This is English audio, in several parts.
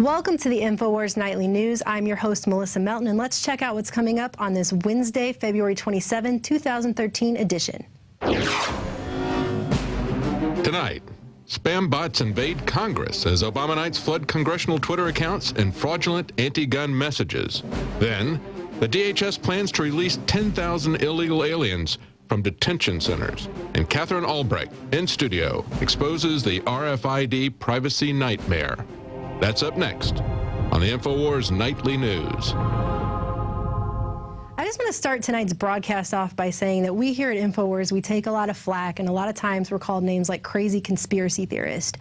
Welcome to the Infowars Nightly News. I'm your host, Melissa Melton, and let's check out what's coming up on this Wednesday, February 27, 2013 edition. Tonight, spam bots invade Congress as Obamanites flood congressional Twitter accounts and fraudulent anti-gun messages. Then, the DHS plans to release 10,000 illegal aliens from detention centers. And Katherine Albrecht, in studio, exposes the RFID privacy nightmare. That's up next on the Infowars Nightly News. I just want to start tonight's broadcast off by saying that we here at Infowars, we take a lot of flack, and a lot of times we're called names like crazy conspiracy theorist.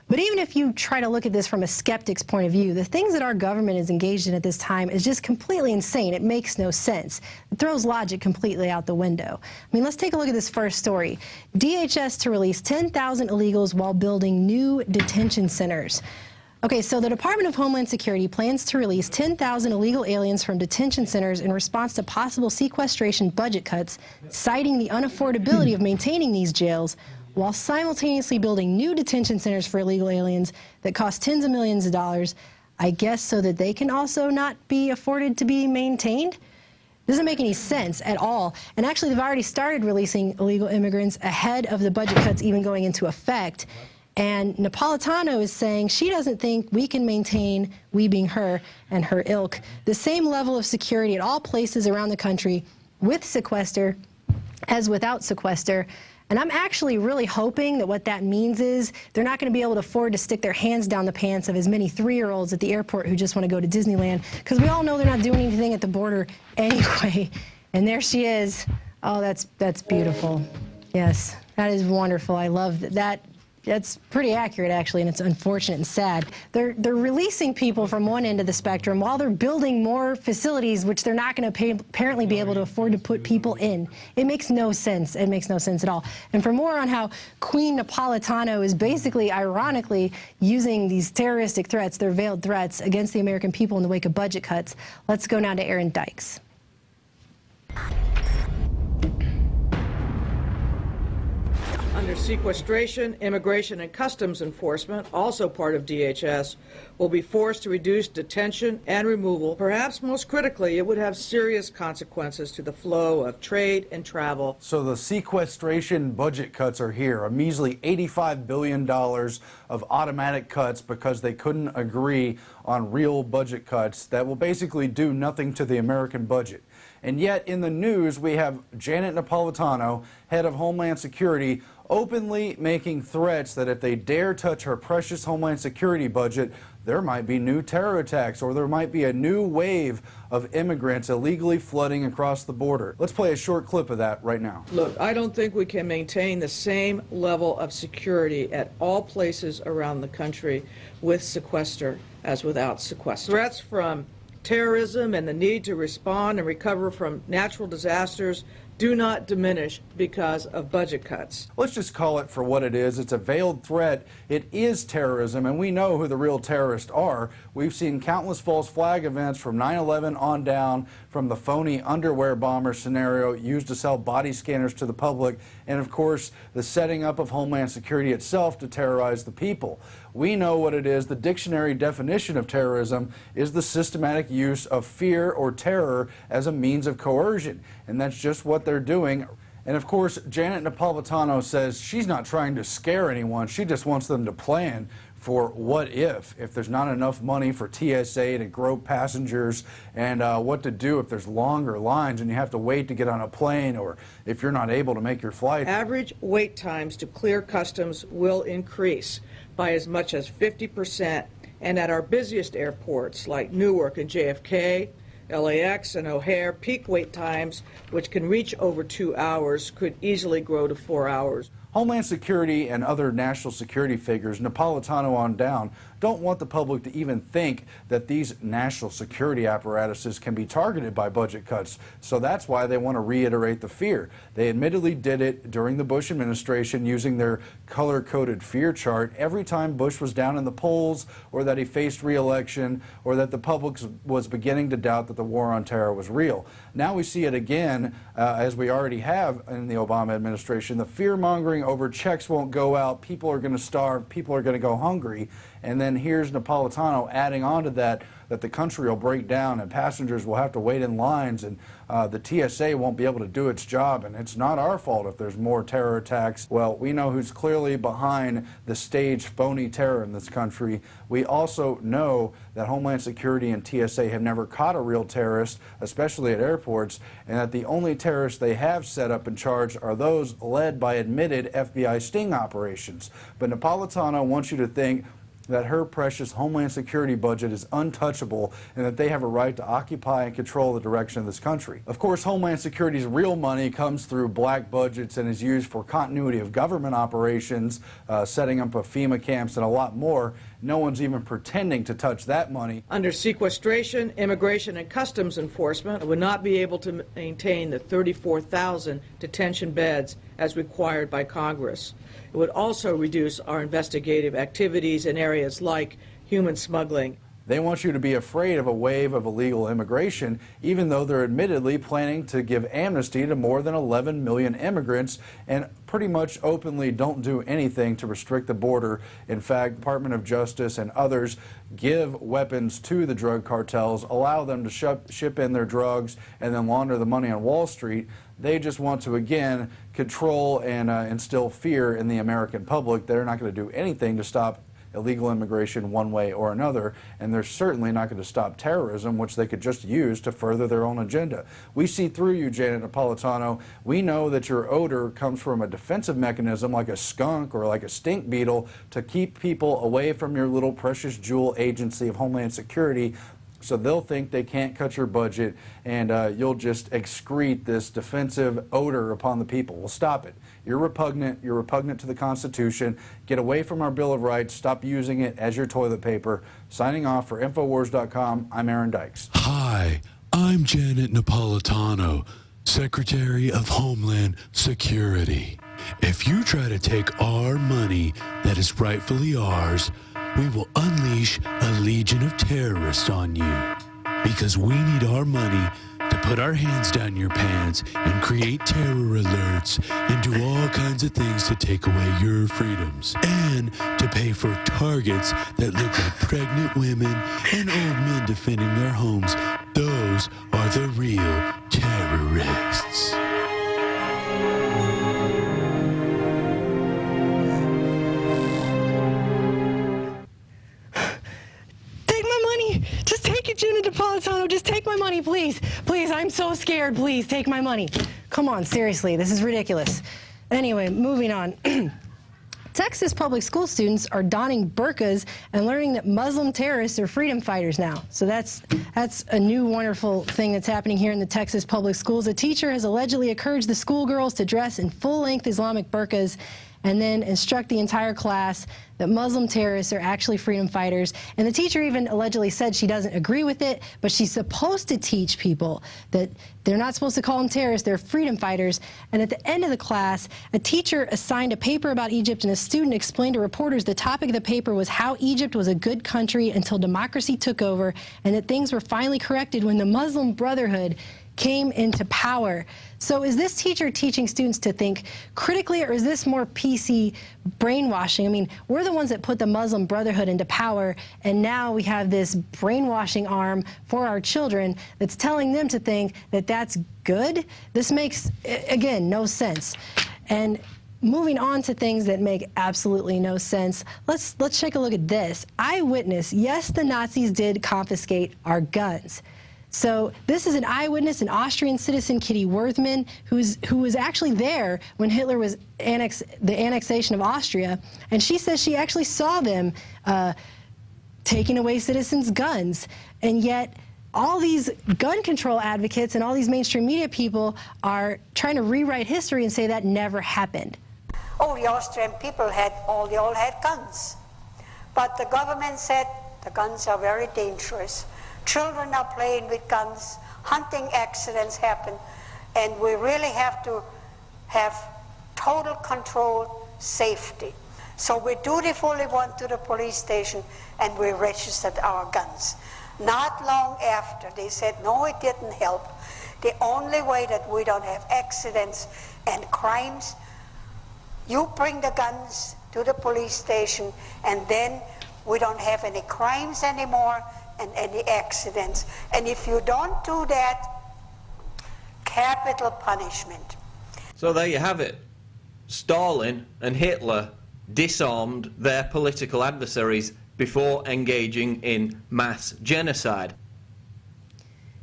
But even if you try to look at this from a skeptic's point of view, the things that our government is engaged in at this time is just completely insane. It makes no sense. It throws logic completely out the window. I mean, let's take a look at this first story. DHS to release 10,000 illegals while building new detention centers. Okay, so the Department of Homeland Security plans to release 10,000 illegal aliens from detention centers in response to possible sequestration budget cuts, citing the unaffordability of maintaining these jails, while simultaneously building new detention centers for illegal aliens that cost tens of millions of dollars, I guess so that they can also not be afforded to be maintained? Doesn't make any sense at all. And actually, they've already started releasing illegal immigrants ahead of the budget cuts even going into effect. And Napolitano is saying she doesn't think we can maintain, we being her and her ilk, the same level of security at all places around the country with sequester as without sequester. And I'm actually really hoping that what that means is they're not going to be able to afford to stick their hands down the pants of as many 3-year-olds at the airport who just want to go to Disneyland, because we all know they're not doing anything at the border anyway. And there she is. Oh, that's beautiful. Yes, that is wonderful. I love that. That's pretty accurate, actually, and it's unfortunate and sad. They're releasing people from one end of the spectrum while they're building more facilities, which they're not going to apparently be able to afford to put people in. It makes no sense. It makes no sense at all. And for more on how Queen Napolitano is basically, ironically, using these terroristic threats, their veiled threats, against the American people in the wake of budget cuts, let's go now to Aaron Dykes. Under sequestration, immigration, and customs enforcement, also part of DHS, will be forced to reduce detention and removal. Perhaps most critically, it would have serious consequences to the flow of trade and travel. So the sequestration budget cuts are here, a measly $85 billion of automatic cuts because they couldn't agree on real budget cuts that will basically do nothing to the American budget. And yet in the news, we have Janet Napolitano, head of Homeland Security, openly making threats that if they dare touch her precious Homeland Security budget, there might be new terror attacks or there might be a new wave of immigrants illegally flooding across the border. Let's play a short clip of that right now. Look, I don't think we can maintain the same level of security at all places around the country with sequester as without sequester. Threats from terrorism and the need to respond and recover from natural disasters do not diminish because of budget cuts. Let's just call it for what it is. It's a veiled threat. It is terrorism, and we know who the real terrorists are. We've seen countless false flag events from 9/11 on down, from the phony underwear bomber scenario used to sell body scanners to the public, and of course, the setting up of Homeland Security itself to terrorize the people. We know what it is. The dictionary definition of terrorism is the systematic use of fear or terror as a means of coercion, and that's just what they're doing. And of course, Janet Napolitano says she's not trying to scare anyone. She just wants them to plan for what if there's not enough money for TSA to grope passengers, and what to do if there's longer lines and you have to wait to get on a plane, or if you're not able to make your flight. Average wait times to clear customs will increase by as much as 50%, and at our busiest airports like Newark and JFK, LAX and O'Hare, peak wait times, which can reach over 2 hours, could easily grow to 4 hours. Homeland Security and other national security figures, Napolitano on down, don't want the public to even think that these national security apparatuses can be targeted by budget cuts. So that's why they want to reiterate the fear. They admittedly did it during the Bush administration using their color-coded fear chart every time Bush was down in the polls, or that he faced re-election, or that the public was beginning to doubt that the war on terror was real. Now we see it again, as we already have in the Obama administration. The fear-mongering over checks won't go out, people are going to starve, people are going to go hungry. And then here's Napolitano adding on to that the country will break down and passengers will have to wait in lines and the TSA won't be able to do its job, and it's not our fault if there's more terror attacks. Well, we know who's clearly behind the staged phony terror in this country. We also know that Homeland Security and TSA have never caught a real terrorist, especially at airports, and that the only terrorists they have set up in charge are those led by admitted FBI sting operations. But Napolitano wants you to think that her precious Homeland Security budget is untouchable and that they have a right to occupy and control the direction of this country. Of course, Homeland Security's real money comes through black budgets and is used for continuity of government operations, setting up FEMA camps, and a lot more. No one's even pretending to touch that money. Under sequestration, Immigration and Customs Enforcement would not be able to maintain the 34,000 detention beds as required by Congress. It would also reduce our investigative activities in areas like human smuggling. They want you to be afraid of a wave of illegal immigration, even though they're admittedly planning to give amnesty to more than 11 million immigrants and pretty much openly don't do anything to restrict the border. In fact, Department of Justice and others give weapons to the drug cartels, allow them to ship in their drugs, and then launder the money on Wall Street. They just want to, again, control and instill fear in the American public. They're not going to do anything to stop illegal immigration one way or another, and they're certainly not going to stop terrorism, which they could just use to further their own agenda. We see through you, Janet Napolitano. We know that your odor comes from a defensive mechanism like a skunk or like a stink beetle to keep people away from your little precious jewel agency of Homeland Security, so they'll think they can't cut your budget and you'll just excrete this defensive odor upon the people. Well, stop it. You're repugnant to the Constitution. Get away from our Bill of Rights. Stop using it as your toilet paper. Signing off for Infowars.com, I'm Aaron Dykes. Hi, I'm Janet Napolitano, Secretary of Homeland Security. If you try to take our money that is rightfully ours, we will unleash a legion of terrorists on you, because we need our money to put our hands down your pants and create terror alerts and do all kinds of things to take away your freedoms, and to pay for targets that look like pregnant women and old men defending their homes. Those are the real terrorists. Janet Napolitano, just take my money, please. Please, I'm so scared. Please, take my money. Come on, seriously, this is ridiculous. Anyway, moving on. Texas public school students are donning burqas and learning that Muslim terrorists are freedom fighters now. So that's a new wonderful thing that's happening here in the Texas public schools. A teacher has allegedly encouraged the schoolgirls to dress in full-length Islamic burqas and then instruct the entire class that Muslim terrorists are actually freedom fighters. And the teacher even allegedly said she doesn't agree with it, but she's supposed to teach people that they're not supposed to call them terrorists, they're freedom fighters. And at the end of the class, a teacher assigned a paper about Egypt, and a student explained to reporters the topic of the paper was how Egypt was a good country until democracy took over, and that things were finally corrected when the Muslim Brotherhood came into power. So is this teacher teaching students to think critically, or is this more PC brainwashing? I mean, we're the ones that put the Muslim Brotherhood into power, and now we have this brainwashing arm for our children that's telling them to think that that's good? This makes, again, no sense. And moving on to things that make absolutely no sense, let's take a look at this. Eyewitness, yes, the Nazis did confiscate our guns. So this is an eyewitness, an Austrian citizen, Kitty Werthmann, who was actually there when Hitler was the annexation of Austria, and she says she actually saw them taking away citizens' guns. And yet all these gun control advocates and all these mainstream media people are trying to rewrite history and say that never happened. Oh, the Austrian people they all had guns. But the government said the guns are very dangerous. Children are playing with guns, hunting accidents happen, and we really have to have total control, safety. So we dutifully went to the police station and we registered our guns. Not long after, they said, no, it didn't help. The only way that we don't have accidents and crimes, you bring the guns to the police station, and then We don't have any crimes anymore and any accidents. And if you don't do that, capital punishment. So there you have it. Stalin and Hitler disarmed their political adversaries before engaging in mass genocide.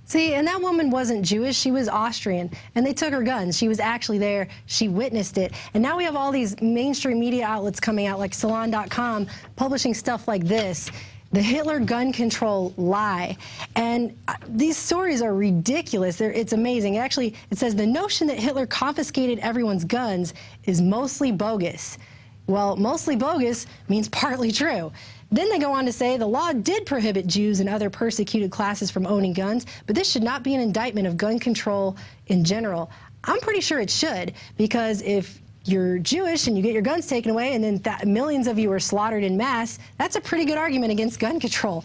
See, and that woman wasn't Jewish, she was Austrian, and they took her guns. She was actually there, she witnessed it. And now we have all these mainstream media outlets coming out, like Salon.com, publishing stuff like this. The Hitler gun control lie. And these stories are ridiculous. It's amazing. Actually, it says the notion that Hitler confiscated everyone's guns is mostly bogus. Well, mostly bogus means partly true. Then they go on to say the law did prohibit Jews and other persecuted classes from owning guns, but this should not be an indictment of gun control in general. I'm pretty sure it should, because if you're Jewish and you get your guns taken away and then millions of you are slaughtered in mass, that's a pretty good argument against gun control.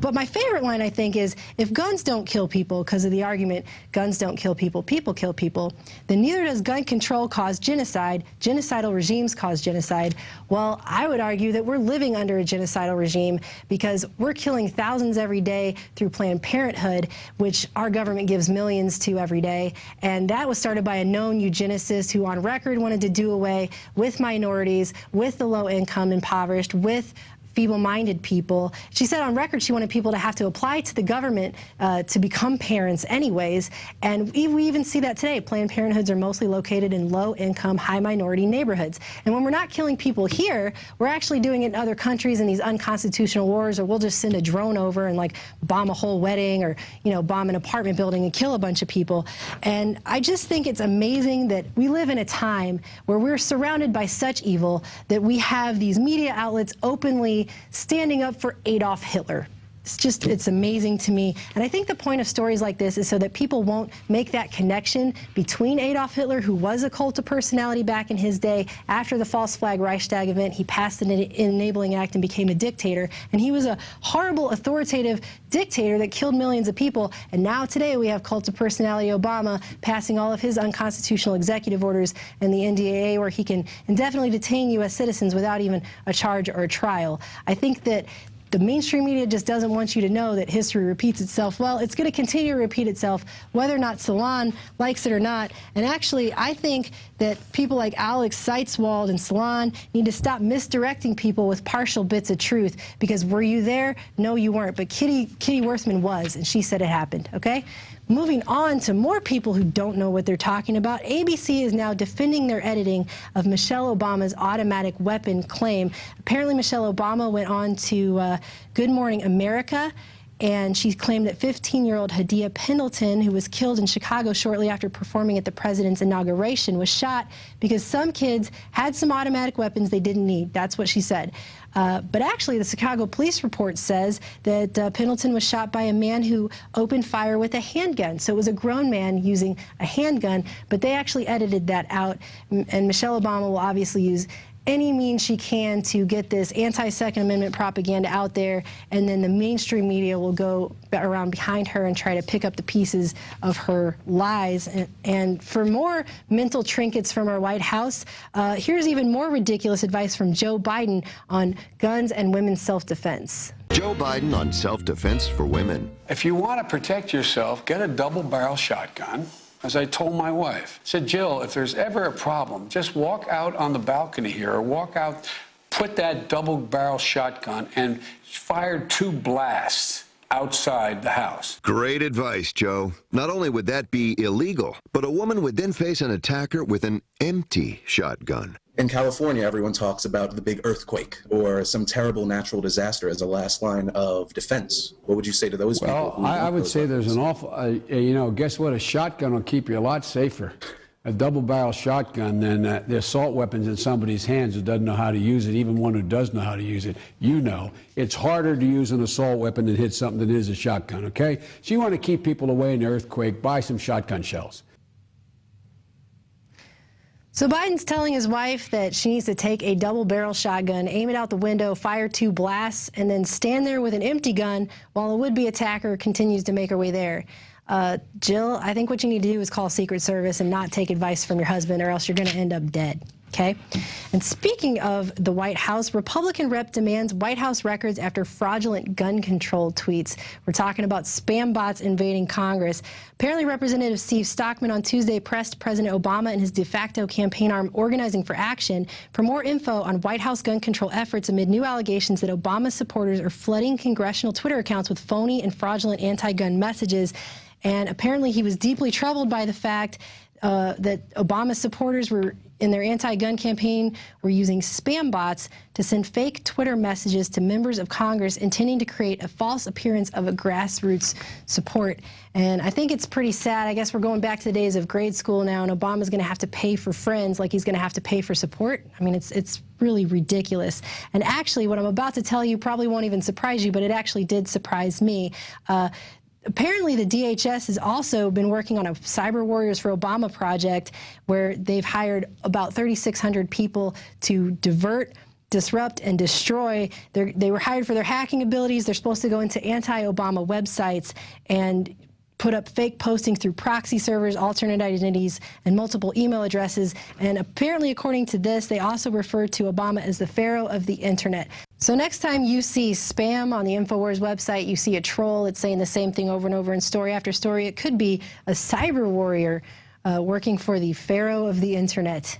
But my favorite line, I think, is if guns don't kill people, because of the argument, guns don't kill people, people kill people, then neither does gun control cause genocide. Genocidal regimes cause genocide. Well, I would argue that we're living under a genocidal regime because we're killing thousands every day through Planned Parenthood, which our government gives millions to every day. And that was started by a known eugenicist who on record wanted to do away with minorities, with the low-income impoverished, with feeble-minded people. She said on record she wanted people to have to apply to the government to become parents anyways, and we even see that today. Planned Parenthoods are mostly located in low-income, high-minority neighborhoods. And when we're not killing people here, we're actually doing it in other countries in these unconstitutional wars, or we'll just send a drone over and like bomb a whole wedding, or bomb an apartment building and kill a bunch of people. And I just think it's amazing that we live in a time where we're surrounded by such evil that we have these media outlets openly standing up for Adolf Hitler. It's amazing to me. And I think the point of stories like this is so that people won't make that connection between Adolf Hitler, who was a cult of personality back in his day. After the false flag Reichstag event, he passed an enabling act and became a dictator. And he was a horrible, authoritative dictator that killed millions of people. And now today we have cult of personality Obama passing all of his unconstitutional executive orders and the NDAA, where he can indefinitely detain U.S. citizens without even a charge or a trial. I think that the mainstream media just doesn't want you to know that history repeats itself. Well, it's going to continue to repeat itself, whether or not Salon likes it or not. And actually, I think that people like Alex Seitzwald and Salon need to stop misdirecting people with partial bits of truth, because were you there? No, you weren't. But Kitty Worthman was, and she said it happened, okay? Moving on to more people who don't know what they're talking about, ABC is now defending their editing of Michelle Obama's automatic weapon claim. Apparently, Michelle Obama went on to Good Morning America, and she claimed that 15-year-old Hadia Pendleton, who was killed in Chicago shortly after performing at the president's inauguration, was shot because some kids had some automatic weapons they didn't need. That's what she said. But actually, the Chicago police report says that Pendleton was shot by a man who opened fire with a handgun. So it was a grown man using a handgun, but they actually edited that out. And Michelle Obama will obviously use any means she can to get this anti-Second Amendment propaganda out there, and then the mainstream media will go around behind her and try to pick up the pieces of her lies. And for more mental trinkets from our White House, here's even more ridiculous advice from Joe Biden on guns and women's self-defense. Joe Biden on self-defense for women. If you want to protect yourself, get a double-barrel shotgun. As I told my wife, I said, Jill, if there's ever a problem, just walk out on the balcony here, or walk out, put that double-barrel shotgun and fire 2 blasts outside the house. Great advice, Joe. Not only would that be illegal, but a woman would then face an attacker with an empty shotgun. In California, everyone talks about the big earthquake or some terrible natural disaster as a last line of defense. What would you say to those people? Well, I would say there's an awful, guess what? A shotgun will keep you a lot safer. A double-barrel shotgun than the assault weapons in somebody's hands who doesn't know how to use it, even one who does know how to use it. It's harder to use an assault weapon and hit something than it is a shotgun, okay? So you want to keep people away in the earthquake, buy some shotgun shells. So Biden's telling his wife that she needs to take a double-barrel shotgun, aim it out the window, fire 2 blasts, and then stand there with an empty gun while a would-be attacker continues to make her way there. Jill, I think what you need to do is call Secret Service and not take advice from your husband, or else you're going to end up dead. Okay? And speaking of the White House, Republican rep demands White House records after fraudulent gun control tweets. We're talking about spam bots invading Congress. Apparently, Representative Steve Stockman on Tuesday pressed President Obama and his de facto campaign arm Organizing for Action for more info on White House gun control efforts amid new allegations that Obama supporters are flooding congressional Twitter accounts with phony and fraudulent anti-gun messages. And apparently, he was deeply troubled by the fact that Obama supporters were, in their anti-gun campaign, were using spam bots to send fake Twitter messages to members of Congress intending to create a false appearance of a grassroots support. And I think it's pretty sad. I guess we're going back to the days of grade school now, and Obama's going to have to pay for friends like he's going to have to pay for support. I mean, it's really ridiculous. And actually, what I'm about to tell you probably won't even surprise you, but it actually did surprise me. Apparently, the DHS has also been working on a Cyber Warriors for Obama project where they've hired about 3,600 people to divert, disrupt, and destroy. They were hired for their hacking abilities. They're supposed to go into anti-Obama websites and put up fake postings through proxy servers, alternate identities, and multiple email addresses. And apparently, according to this, they also refer to Obama as the Pharaoh of the Internet. So next time you see spam on the Infowars website, you see a troll, it's saying the same thing over and over in story after story, it could be a cyber warrior working for the Pharaoh of the Internet,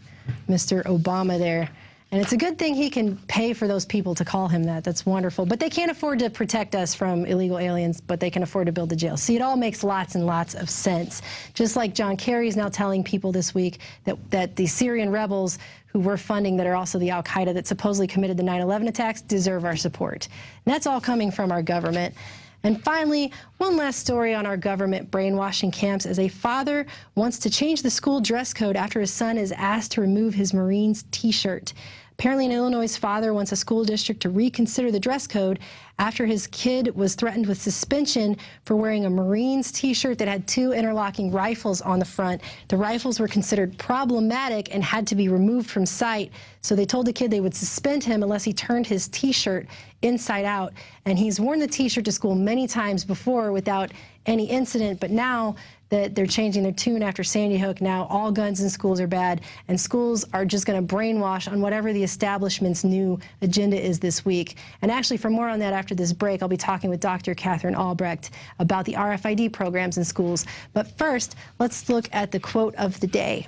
Mr. Obama there. And it's a good thing he can pay for those people to call him that. That's wonderful. But they can't afford to protect us from illegal aliens, but they can afford to build a jail. See, it all makes lots and lots of sense. Just like John Kerry is now telling people this week that the Syrian rebels who we're funding that are also the al-Qaeda that supposedly committed the 9/11 attacks deserve our support. And that's all coming from our government. And finally, one last story on our government brainwashing camps as a father wants to change the school dress code after his son is asked to remove his Marines T-shirt. Apparently, an Illinois father wants a school district to reconsider the dress code after his kid was threatened with suspension for wearing a Marines T-shirt that had 2 interlocking rifles on the front. The rifles were considered problematic and had to be removed from sight, so they told the kid they would suspend him unless he turned his T-shirt inside out. And he's worn the T-shirt to school many times before without any incident, but now that they're changing their tune after Sandy Hook, now all guns in schools are bad, and schools are just going to brainwash on whatever the establishment's new agenda is this week. And actually, for more on that after this break, I'll be talking with Dr. Katherine Albrecht about the RFID programs in schools. But first, let's look at the quote of the day.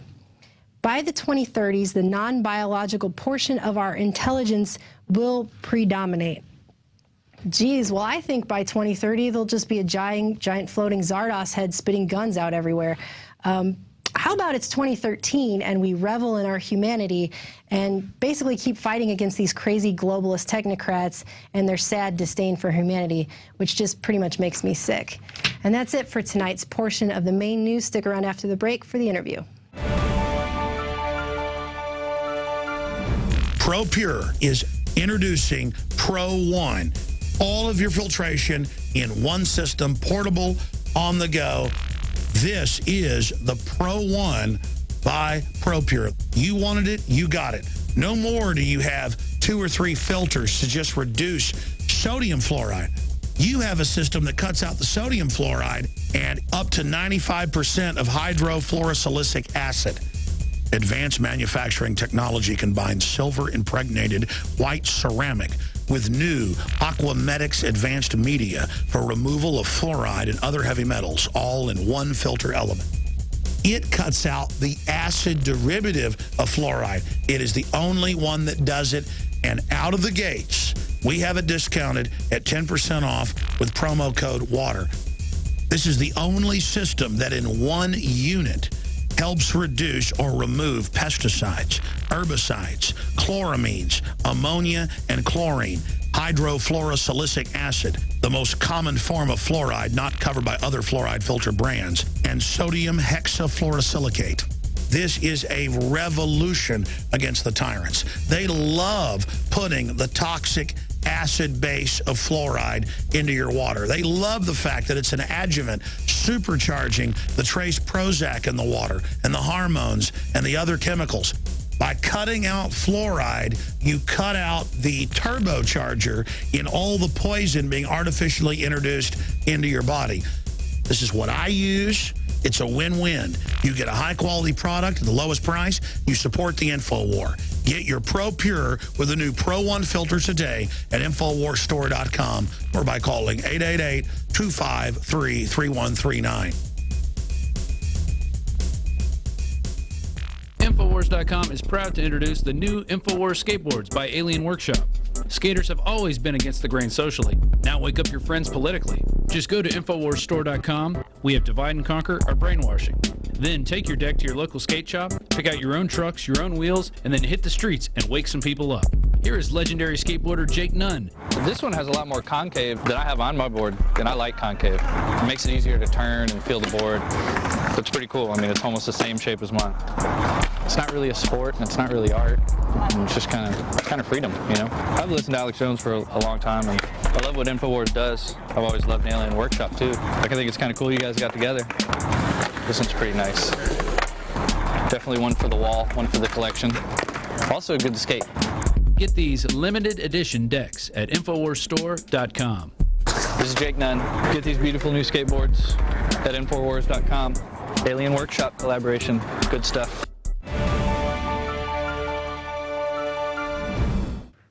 By the 2030s, the non-biological portion of our intelligence will predominate. Geez, well, I think by 2030, there'll just be a giant floating Zardos head spitting guns out everywhere. How about it's 2013 and we revel in our humanity and basically keep fighting against these crazy globalist technocrats and their sad disdain for humanity, which just pretty much makes me sick. And that's it for tonight's portion of the main news. Stick around after the break for the interview. ProPure is introducing Pro One. All of your filtration in one system, portable, on the go. This is the Pro One by ProPure. You wanted it, you got it. No more do you have 2 or 3 filters to just reduce sodium fluoride. You have a system that cuts out the sodium fluoride and up to 95% of hydrofluorosilicic acid. Advanced manufacturing technology combines silver-impregnated white ceramic with new Aquamedics advanced media for removal of fluoride and other heavy metals, all in one filter element. It cuts out the acid derivative of fluoride. It is the only one that does it, and out of the gates, we have it discounted at 10% off with promo code WATER. This is the only system that in one unit helps reduce or remove pesticides, herbicides, chloramines, ammonia, and chlorine, hydrofluorosilicic acid, the most common form of fluoride not covered by other fluoride filter brands, and sodium hexafluorosilicate. This is a revolution against the tyrants. They love putting the toxic acid base of fluoride into your water. They love the fact that it's an adjuvant supercharging the trace Prozac in the water and the hormones and the other chemicals. By cutting out fluoride, you cut out the turbocharger in all the poison being artificially introduced into your body. This is what I use. It's a win-win. You get a high-quality product at the lowest price. You support the InfoWar. Get your Pro Pure with the new Pro 1 filter today at InfoWarsStore.com or by calling 888-253-3139. Infowars.com is proud to introduce the new Infowars skateboards by Alien Workshop. Skaters have always been against the grain socially. Now wake up your friends politically. Just go to InfoWarsStore.com. We have Divide and Conquer or Brainwashing. Then take your deck to your local skate shop, pick out your own trucks, your own wheels, and then hit the streets and wake some people up. Here is legendary skateboarder Jake Nunn. This one has a lot more concave than I have on my board, and I like concave. It makes it easier to turn and feel the board. Looks pretty cool. I mean, it's almost the same shape as mine. It's not really a sport, and it's not really art. It's just kind of freedom, you know? I've listened to Alex Jones for a long time, and I love what Infowars does. I've always loved Alien Workshop, too. I think it's kind of cool you guys got together. This one's pretty nice. Definitely one for the wall, one for the collection. Also good to skate. Get these limited edition decks at InfoWarsStore.com. This is Jake Nunn. Get these beautiful new skateboards at Infowars.com. Alien Workshop collaboration. Good stuff.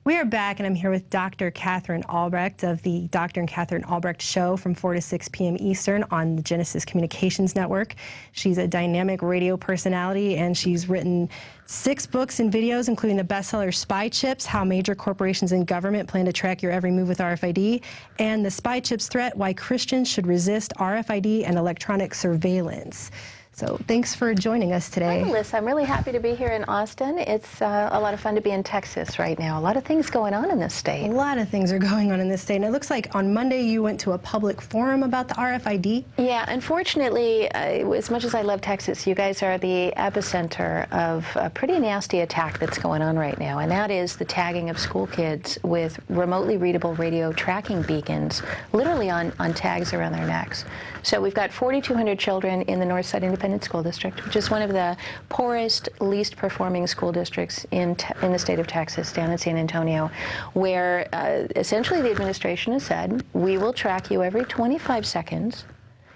We are back, and I'm here with Dr. Katherine Albrecht of the Dr. and Katherine Albrecht Show from 4 to 6 p.m. Eastern on the Genesis Communications Network. She's a dynamic radio personality, and she's written 6 books and videos, including the bestseller Spy Chips, How Major Corporations and Government Plan to Track Your Every Move with RFID, and The Spy Chips Threat, Why Christians Should Resist RFID and Electronic Surveillance. So thanks for joining us today. Hi, Melissa. I'm really happy to be here in Austin. It's a lot of fun to be in Texas right now. A lot of things going on in this state. A lot of things are going on in this state. And it looks like on Monday you went to a public forum about the RFID. Yeah, unfortunately, as much as I love Texas, you guys are the epicenter of a pretty nasty attack that's going on right now, and that is the tagging of school kids with remotely readable radio tracking beacons, literally on tags around their necks. So we've got 4,200 children in the Northside Independent School District, which is one of the poorest, least performing school districts in the state of Texas, down in San Antonio, where essentially the administration has said, we will track you every 25 seconds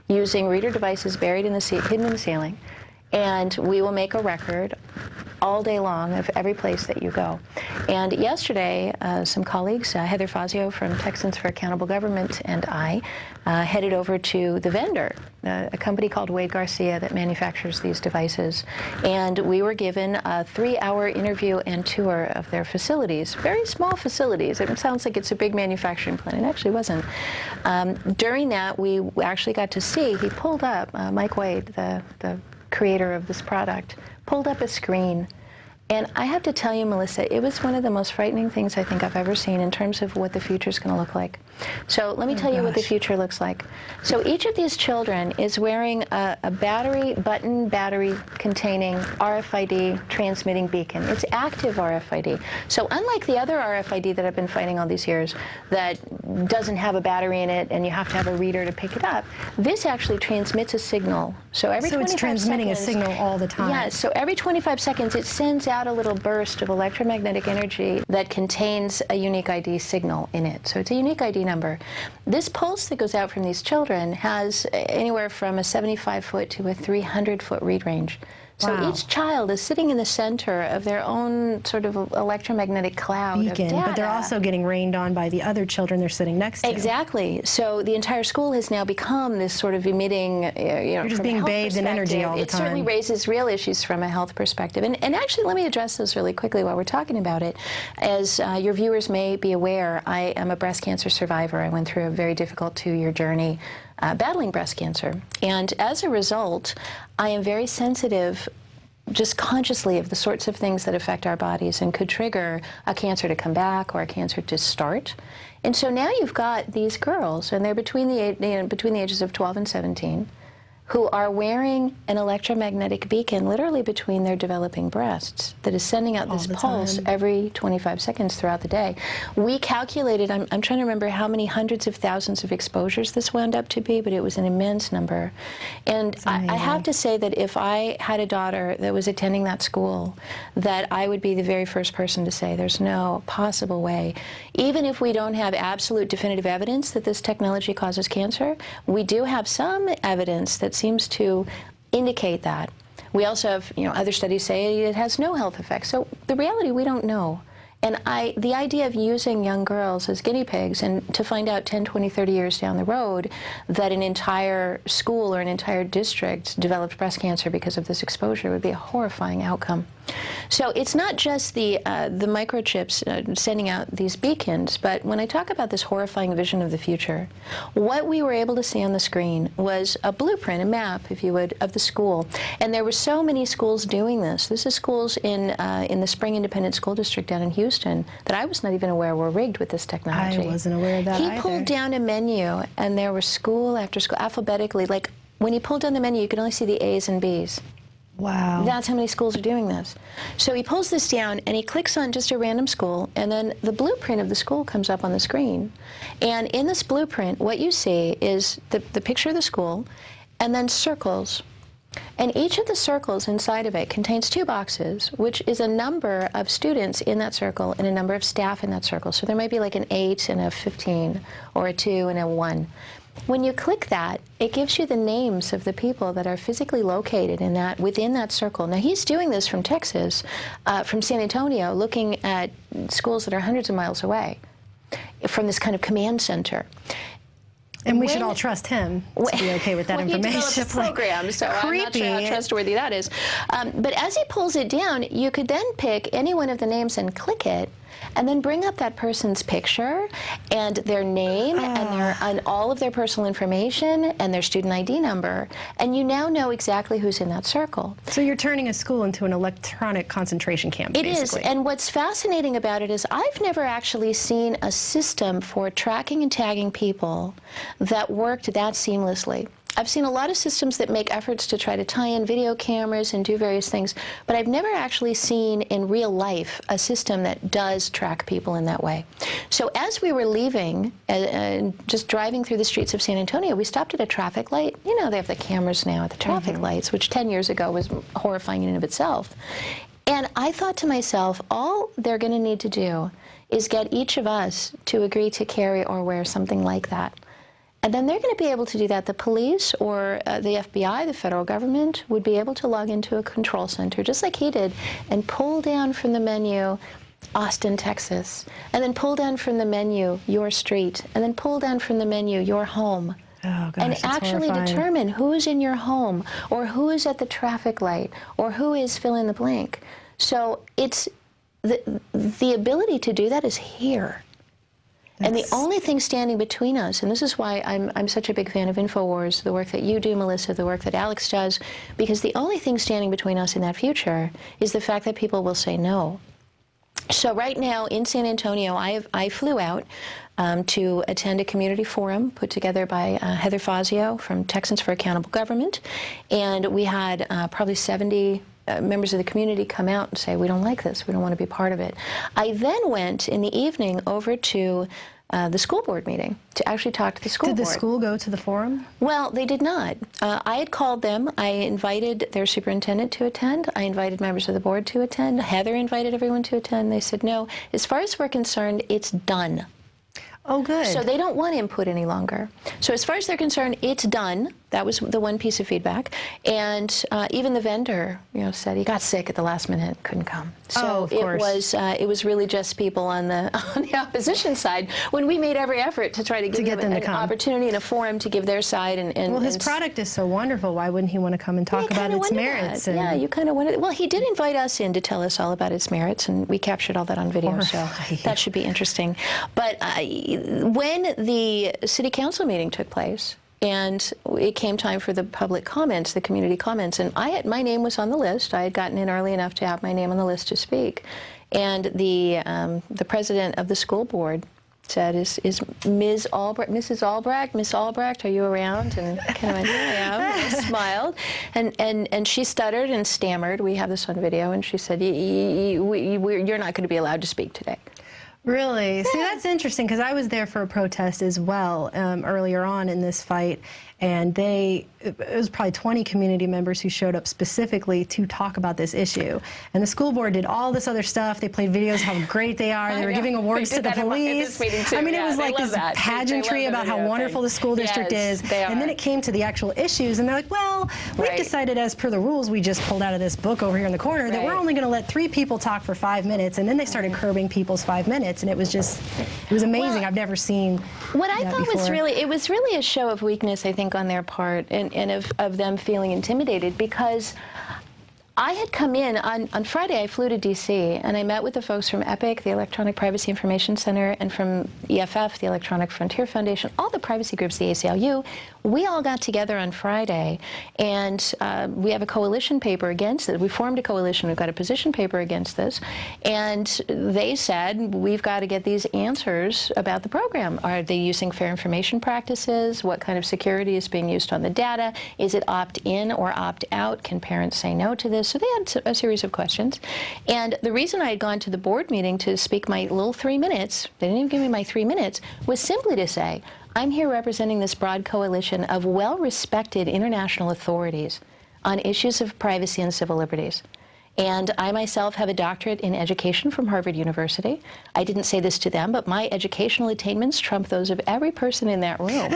using reader devices buried in the hidden in the ceiling, and we will make a record all day long of every place that you go. And yesterday, some colleagues, Heather Fazio from Texans for Accountable Government and I, headed over to the vendor, a company called Wade Garcia that manufactures these devices. And we were given a 3-hour interview and tour of their facilities, very small facilities. It sounds like it's a big manufacturing plant. It actually wasn't. During that, we actually got to see, he pulled up, Mike Wade, the creator of this product, pulled up a screen. And I have to tell you, Melissa, it was one of the most frightening things I think I've ever seen in terms of what the future is going to look like. So let me tell you what the future looks like. So each of these children is wearing a button battery containing RFID transmitting beacon. It's active RFID. So unlike the other RFID that I've been fighting all these years that doesn't have a battery in it and you have to have a reader to pick it up, this actually transmits a signal. So every 25 it's transmitting seconds, a signal all the time. Yes, so every 25 seconds it sends out a little burst of electromagnetic energy that contains a unique ID signal in it. So it's a unique ID number. This pulse that goes out from these children has anywhere from a 75-foot to a 300-foot read range. So Wow. each child is sitting in the center of their own sort of electromagnetic cloud Beacon, of data. but they're also getting rained on by the other children they're sitting next to. Exactly. So the entire school has now become this sort of emitting, You're just from a being health bathed in energy all the It time. certainly raises real issues from a health perspective. And actually, let me address those really quickly while we're talking about it. As your viewers may be aware, I am a breast cancer survivor. I went through a very difficult 2-year journey battling breast cancer. And as a result, I am very sensitive just consciously of the sorts of things that affect our bodies and could trigger a cancer to come back or a cancer to start. And so now you've got these girls, and they're between the ages of 12 and 17, who are wearing an electromagnetic beacon literally between their developing breasts that is sending out this pulse every 25 seconds throughout the day. We calculated, I'm trying to remember how many hundreds of thousands of exposures this wound up to be, but it was an immense number. And I have to say that if I had a daughter that was attending that school, that I would be the very first person to say there's no possible way. Even if we don't have absolute definitive evidence that this technology causes cancer, we do have some evidence that seems to indicate that. We also have, other studies say it has no health effects. So the reality, we don't know. And the idea of using young girls as guinea pigs and to find out 10, 20, 30 years down the road that an entire school or an entire district developed breast cancer because of this exposure would be a horrifying outcome. So it's not just the microchips sending out these beacons, but when I talk about this horrifying vision of the future, what we were able to see on the screen was a blueprint, a map, if you would, of the school. And there were so many schools doing this. This is schools in the Spring Independent School District down in Houston that I was not even aware were rigged with this technology. I wasn't aware of that either. He pulled down a menu, and there was school after school, alphabetically. Like, when he pulled down the menu, you could only see the A's and B's. Wow. That's how many schools are doing this. So he pulls this down, and he clicks on just a random school, and then the blueprint of the school comes up on the screen. And in this blueprint, what you see is the picture of the school, and then circles. And each of the circles inside of it contains 2 boxes, which is a number of students in that circle and a number of staff in that circle. So there might be like an 8 and a 15, or a 2 and a 1. When you click that, it gives you the names of the people that are physically located within that circle. Now, he's doing this from Texas, from San Antonio, looking at schools that are hundreds of miles away from this kind of command center. And we should all trust him to be okay with that information. He developed a program, so I'm not sure how trustworthy that is. But as he pulls it down, you could then pick any one of the names and click it, and then bring up that person's picture and their name and all of their personal information and their student ID number, and you now know exactly who's in that circle. So you're turning a school into an electronic concentration camp, It basically. is, and what's fascinating about it is I've never actually seen a system for tracking and tagging people that worked that seamlessly. I've seen a lot of systems that make efforts to try to tie in video cameras and do various things, but I've never actually seen in real life a system that does track people in that way. So as we were leaving, just driving through the streets of San Antonio, we stopped at a traffic light. You know, they have the cameras now at the traffic lights, which 10 years ago was horrifying in and of itself. And I thought to myself, all they're going to need to do is get each of us to agree to carry or wear something like that. And then they're going to be able to do that. The police or the FBI, the federal government, would be able to log into a control center, just like he did, and pull down from the menu Austin, Texas, and then pull down from the menu your street, and then pull down from the menu your home. Oh, gosh, and that's actually horrifying. determine who's in your home, or who is at the traffic light, or who is fill in the blank. So it's the ability to do that is here. And the only thing standing between us, and this is why I'm such a big fan of Infowars, the work that you do, Melissa, the work that Alex does, because the only thing standing between us in that future is the fact that people will say no. So right now in San Antonio, I flew out to attend a community forum put together by Heather Fazio from Texans for Accountable Government, and we had probably 70 members of the community come out and say, we don't like this, we don't want to be part of it. I then went in the evening over to the school board meeting to actually talk to the school board. Did the school go to the forum? Well, they did not. I had called them. I invited their superintendent to attend. I invited members of the board to attend. Heather invited everyone to attend. They said, no, as far as we're concerned, it's done. Oh, good. So they don't want input any longer. So as far as they're concerned, it's done. That was the one piece of feedback. And even the vendor, said he got sick at the last minute, couldn't come. So it was really just people on the opposition side when we made every effort to try to give them an opportunity and a forum to give their side. Well, his product is so wonderful. Why wouldn't he want to come and talk about its merits? Yeah, you kind of wanted. Well, he did invite us in to tell us all about its merits, and we captured all that on video. So that should be interesting. But when the city council meeting took place, and it came time for the public comments, the community comments, and my name was on the list. I had gotten in early enough to have my name on the list to speak. And the president of the school board said, is Ms. Albrecht, Mrs. Albrecht, Miss Albrecht, are you around? And I kind of went, here I am. And I smiled. And she stuttered and stammered. We have this on video. And she said, you're not going to be allowed to speak today. Really? Yeah. See, that's interesting, because I was there for a protest as well earlier on in this fight, and it was probably 20 community members who showed up specifically to talk about this issue. And the school board did all this other stuff. They played videos how great they are. They were giving awards to the police. I mean, it was like this pageantry about how wonderful the school district is. And then it came to the actual issues, and they're like, well, we've decided, as per the rules we just pulled out of this book over here in the corner, that we're only going to let 3 people talk for 5 minutes. And then they started curbing people's 5 minutes, and it was amazing. Well, I've never seen what I thought before. was really a show of weakness, I think, on their part, and of them feeling intimidated, because I had come in on Friday. I flew to D.C. and I met with the folks from EPIC, the Electronic Privacy Information Center, and from EFF, the Electronic Frontier Foundation, all the privacy groups, the ACLU. We all got together on Friday, and we have a coalition paper against it. We formed a coalition. We've got a position paper against this, and they said, we've got to get these answers about the program. Are they using fair information practices? What kind of security is being used on the data? Is it opt-in or opt-out? Can parents say no to this? So they had a series of questions. And the reason I had gone to the board meeting to speak my little 3 minutes, they didn't even give me my 3 minutes, was simply to say, I'm here representing this broad coalition of well-respected international authorities on issues of privacy and civil liberties. And I myself have a doctorate in education from Harvard University. I didn't say this to them, but my educational attainments trump those of every person in that room.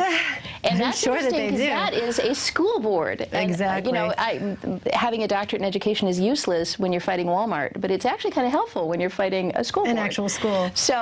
And that's sure interesting, because that is a school board. Exactly. And, you know, having a doctorate in education is useless when you're fighting Walmart, but it's actually kind of helpful when you're fighting a school board. An actual school. So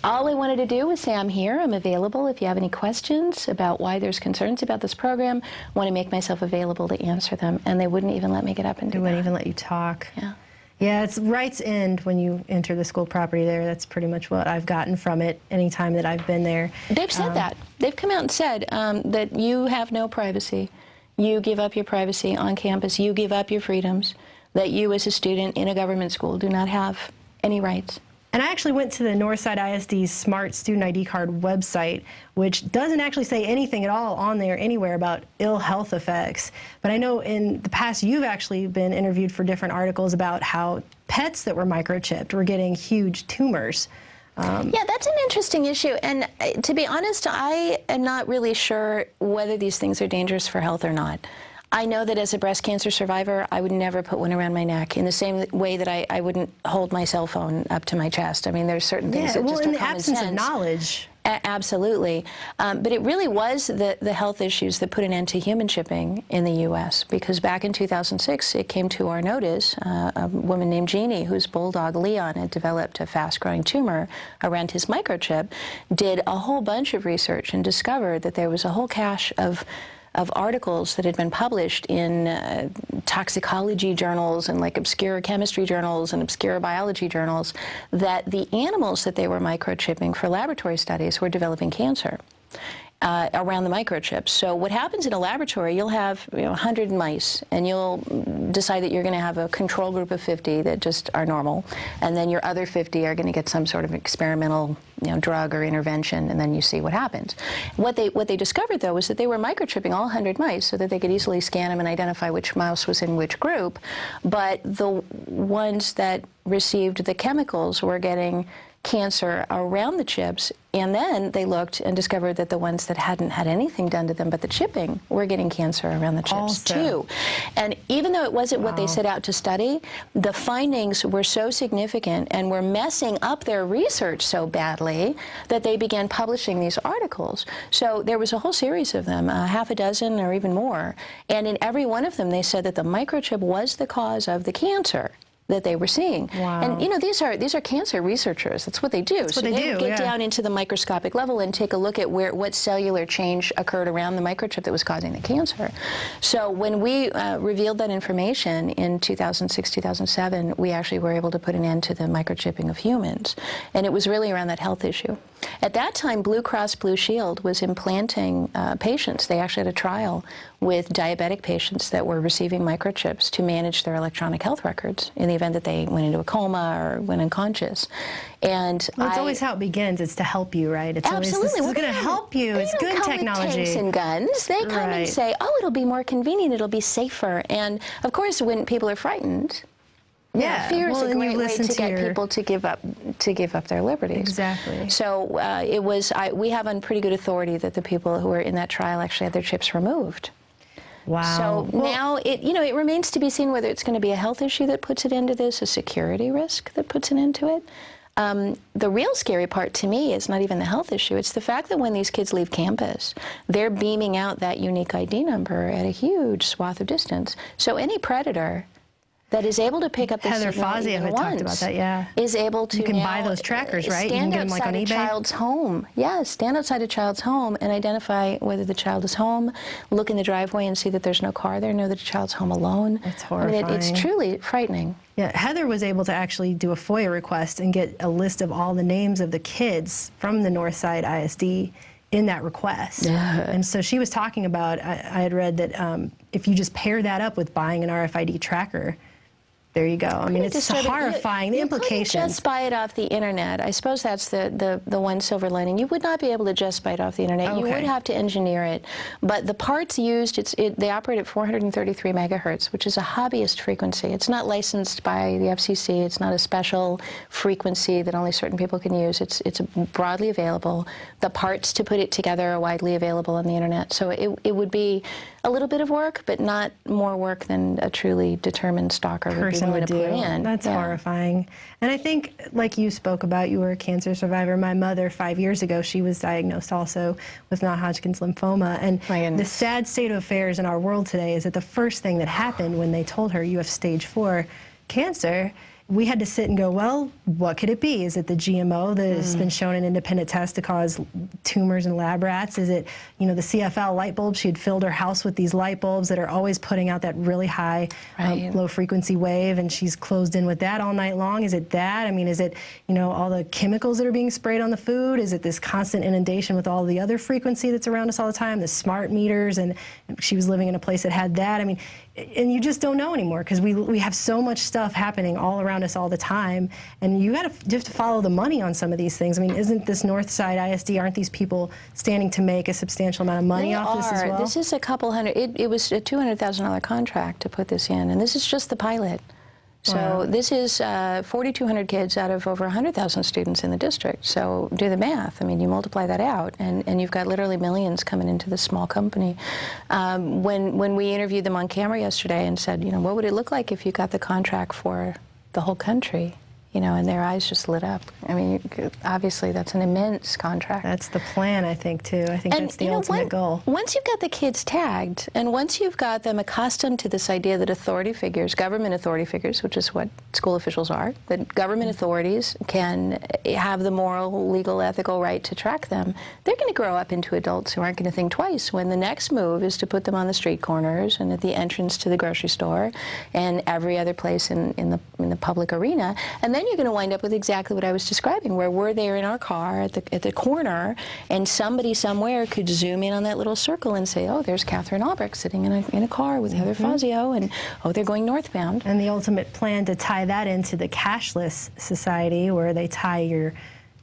all I wanted to do was say I'm here, I'm available. If you have any questions about why there's concerns about this program, I want to make myself available to answer them. And they wouldn't even let me get up and do that. They wouldn't even let you talk. Yeah. Yeah, it's rights end when you enter the school property there. That's pretty much what I've gotten from it any time that I've been there. They've said that. They've come out and said that you have no privacy. You give up your privacy on campus. You give up your freedoms. That you as a student in a government school do not have any rights. And I actually went to the Northside ISD's Smart Student ID Card website, which doesn't actually say anything at all on there anywhere about ill health effects. But I know in the past you've actually been interviewed for different articles about how pets that were microchipped were getting huge tumors. Yeah, that's an interesting issue. And to be honest, I am not really sure whether these things are dangerous for health or not. I know that as a breast cancer survivor, I would never put one around my neck in the same way that I wouldn't hold my cell phone up to my chest. I mean, there's certain things that just are common sense. Well, in the absence of knowledge. Absolutely. But it really was the health issues that put an end to human chipping in the U.S. because back in 2006, it came to our notice, a woman named Jeannie, whose bulldog Leon had developed a fast-growing tumor around his microchip, did a whole bunch of research and discovered that there was a whole cache of articles that had been published in toxicology journals and like obscure chemistry journals and obscure biology journals that the animals that they were microchipping for laboratory studies were developing cancer around the microchips. So what happens in a laboratory, you'll have 100 mice, and you'll decide that you're going to have a control group of 50 that just are normal, and then your other 50 are going to get some sort of experimental drug or intervention, and then you see what happens. What they discovered, though, was that they were microchipping all 100 mice so that they could easily scan them and identify which mouse was in which group, but the ones that received the chemicals were getting cancer around the chips, and then they looked and discovered that the ones that hadn't had anything done to them but the chipping were getting cancer around the chips too. And even though it wasn't what they set out to study, the findings were so significant and were messing up their research so badly that they began publishing these articles. So there was a whole series of them, half a dozen or even more, and in every one of them they said that the microchip was the cause of the cancer that they were seeing. Wow. And these are cancer researchers. That's what they do. That's what they do, get down into the microscopic level and take a look at what cellular change occurred around the microchip that was causing the cancer. So when we revealed that information in 2006, 2007, we actually were able to put an end to the microchipping of humans. And it was really around that health issue. At that time, Blue Cross Blue Shield was implanting patients. They actually had a trial with diabetic patients that were receiving microchips to manage their electronic health records in the event that they went into a coma or went unconscious. And it's always how it begins. It's to help you, right? It's absolutely. Always, this is going to help you. It's good technology. With tanks and guns. They come and say, "Oh, it'll be more convenient. It'll be safer." And of course, when people are frightened, fear is a great way to get people to give up their liberties. Exactly. So we have on pretty good authority that the people who were in that trial actually had their chips removed. Wow. So now it remains to be seen whether it's going to be a health issue that puts it into this, a security risk that puts it into it. The real scary part to me is not even the health issue. It's the fact that when these kids leave campus, they're beaming out that unique ID number at a huge swath of distance. So any predator that is able to pick up the Heather signal Fazio even had once talked about that, yeah. is able to You can now buy those trackers, right? You stand can get them like on outside a eBay? child's home. Yes, stand outside a child's home and identify whether the child is home, look in the driveway and see that there's no car there, know that the child's home alone. That's horrifying. I mean, it's truly frightening. Yeah, Heather was able to actually do a FOIA request and get a list of all the names of the kids from the Northside ISD in that request. Yeah. And so she was talking about, I had read that if you just pair that up with buying an RFID tracker, there you go. I mean, it's horrifying, the implications. You couldn't just buy it off the internet. I suppose that's the one silver lining. You would not be able to just buy it off the internet. Okay. You would have to engineer it. But the parts used, they operate at 433 megahertz, which is a hobbyist frequency. It's not licensed by the FCC. It's not a special frequency that only certain people can use. It's broadly available. The parts to put it together are widely available on the internet. So it would be a little bit of work, but not more work than a truly determined stalker would be willing to put in. That's horrifying. And I think, like you spoke about, you were a cancer survivor. My mother, 5 years ago, she was diagnosed also with non-Hodgkin's lymphoma. And the sad state of affairs in our world today is that the first thing that happened when they told her you have stage 4 cancer, we had to sit and go, well, what could it be? Is it the GMO that has been shown in independent tests to cause tumors in lab rats? Is it, the CFL light bulbs? She had filled her house with these light bulbs that are always putting out that really high, low frequency wave, and she's closed in with that all night long. Is it that? I mean, is it, all the chemicals that are being sprayed on the food? Is it this constant inundation with all the other frequency that's around us all the time, the smart meters? And she was living in a place that had that. I mean, and you just don't know anymore because we have so much stuff happening all around us all the time, and you have to follow the money on some of these things. I mean, isn't this Northside ISD, aren't these people standing to make a substantial amount of money off this as well? This is a couple hundred, it was a $200,000 contract to put this in, and this is just the pilot. So this is 4,200 kids out of over 100,000 students in the district. So do the math. I mean, you multiply that out, and you've got literally millions coming into this small company. When we interviewed them on camera yesterday and said, what would it look like if you got the contract for the whole country? And their eyes just lit up. I mean, obviously, that's an immense contract. That's the plan, I think, too. I think that's the ultimate goal. Once you've got the kids tagged, and once you've got them accustomed to this idea that authority figures, government authority figures, which is what school officials are, that government authorities can have the moral, legal, ethical right to track them, they're going to grow up into adults who aren't going to think twice when the next move is to put them on the street corners and at the entrance to the grocery store and every other place in the public arena. And then you're going to wind up with exactly what I was describing, where we're there in our car at the corner, and somebody somewhere could zoom in on that little circle and say, oh, there's Katherine Albrecht sitting in a car with Heather Fazio, and oh, they're going northbound. And the ultimate plan to tie that into the cashless society, where they tie your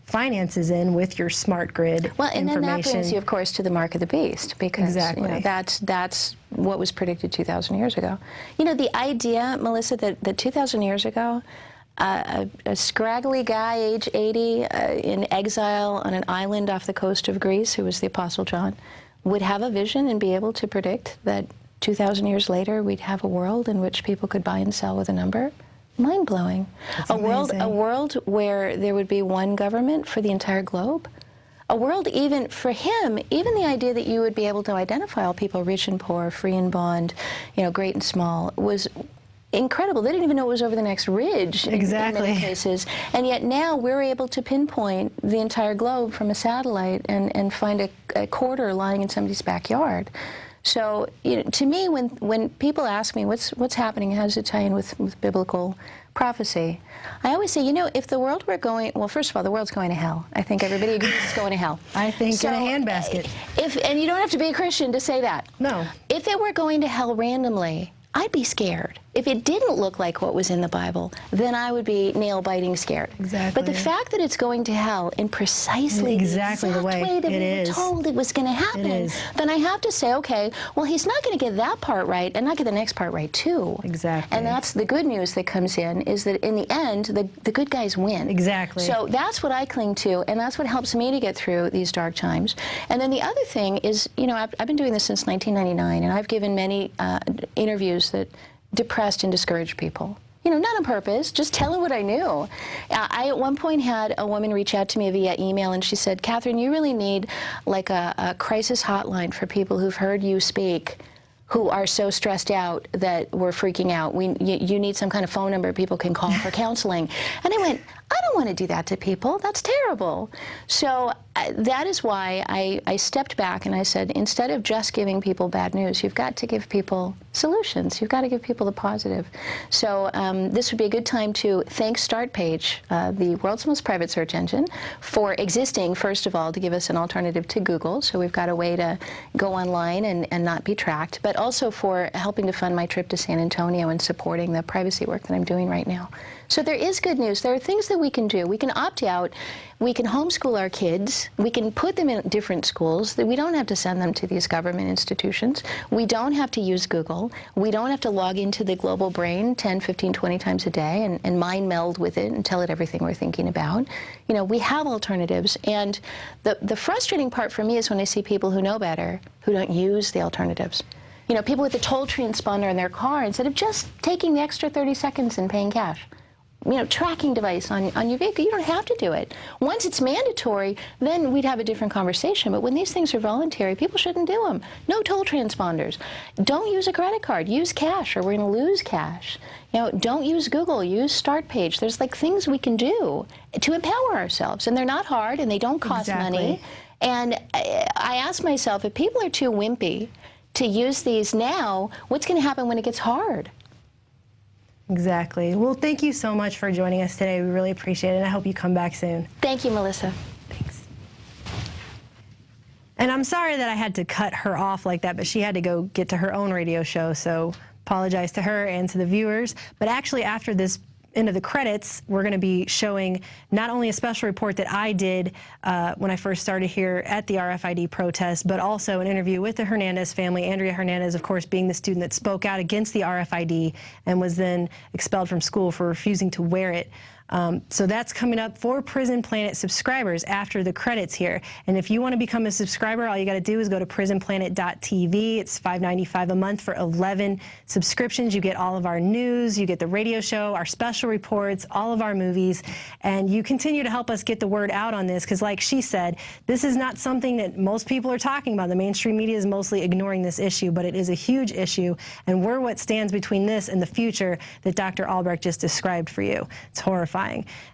finances in with your smart grid well, and information. Then that brings you, of course, to the mark of the beast, because that's what was predicted 2,000 years ago. The idea, Melissa, that 2,000 years ago, a scraggly guy, age 80, in exile on an island off the coast of Greece, who was the Apostle John, would have a vision and be able to predict that 2,000 years later we'd have a world in which people could buy and sell with a number. Mind-blowing. A world where there would be one government for the entire globe. A world, even for him, even the idea that you would be able to identify all people, rich and poor, free and bond, great and small, was incredible. They didn't even know it was over the next ridge in many cases. And yet now we're able to pinpoint the entire globe from a satellite and find a quarter lying in somebody's backyard. So, to me, when people ask me what's happening, how does it tie in with biblical prophecy, I always say, if the world were going, well, first of all, the world's going to hell. I think everybody agrees it's going to hell. I think in a handbasket. And you don't have to be a Christian to say that. No. If it were going to hell randomly, I'd be scared. If it didn't look like what was in the Bible, then I would be nail-biting scared. Exactly. But the fact that it's going to hell in precisely exactly the way that we were told it was going to happen, then I have to say, okay, well, he's not going to get that part right and not get the next part right, too. Exactly. And that's the good news that comes in, is that in the end, the good guys win. Exactly. So that's what I cling to, and that's what helps me to get through these dark times. And then the other thing is, you know, I've been doing this since 1999, and I've given many interviews that depressed and discouraged people. You know, not on purpose, just telling what I knew. I at one point had a woman reach out to me via email, and she said, Katherine, you really need like a crisis hotline for people who've heard you speak, who are so stressed out that we're freaking out. You need some kind of phone number people can call for counseling. And I went, I don't want to do that to people. That's terrible. So that is why I stepped back and I said, instead of just giving people bad news, you've got to give people solutions. You've got to give people the positive. So this would be a good time to thank StartPage, the world's most private search engine, for existing, first of all, to give us an alternative to Google. So we've got a way to go online and not be tracked, but also for helping to fund my trip to San Antonio and supporting the privacy work that I'm doing right now. So there is good news. There are things that we can do. We can opt out. We can homeschool our kids. We can put them in different schools. We don't have to send them to these government institutions. We don't have to use Google. We don't have to log into the global brain 10, 15, 20 times a day and mind meld with it and tell it everything we're thinking about. You know, we have alternatives. And the frustrating part for me is when I see people who know better who don't use the alternatives. You know, people with a toll transponder in their car, instead of just taking the extra 30 seconds and paying cash. You know, tracking device on your vehicle, you don't have to do it. Once it's mandatory, then we'd have a different conversation. But when these things are voluntary, people shouldn't do them. No toll transponders. Don't use a credit card. Use cash, or we're going to lose cash. You know, don't use Google. Use StartPage. There's like things we can do to empower ourselves, and they're not hard, and they don't cost money. And I ask myself, if people are too wimpy to use these now, what's going to happen when it gets hard? Exactly. Well, thank you so much for joining us today. We really appreciate it, and I hope you come back soon. Thank you, Melissa. Thanks. And I'm sorry that I had to cut her off like that, but she had to go get to her own radio show, so apologize to her and to the viewers. But actually, after this end of the credits, we're going to be showing not only a special report that I did when I first started here at the RFID protest, but also an interview with the Hernandez family. Andrea Hernandez, of course, being the student that spoke out against the RFID and was then expelled from school for refusing to wear it. So that's coming up for Prison Planet subscribers after the credits here. And if you want to become a subscriber, all you got to do is go to prisonplanet.tv. It's $5.95 a month for 11 subscriptions. You get all of our news, you get the radio show, our special reports, all of our movies, and you continue to help us get the word out on this, because like she said, this is not something that most people are talking about. The mainstream media is mostly ignoring this issue, but it is a huge issue, and we're what stands between this and the future that Dr. Albrecht just described for you. It's horrifying.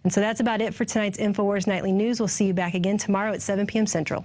And so that's about it for tonight's Infowars Nightly News. We'll see you back again tomorrow at 7 p.m. Central.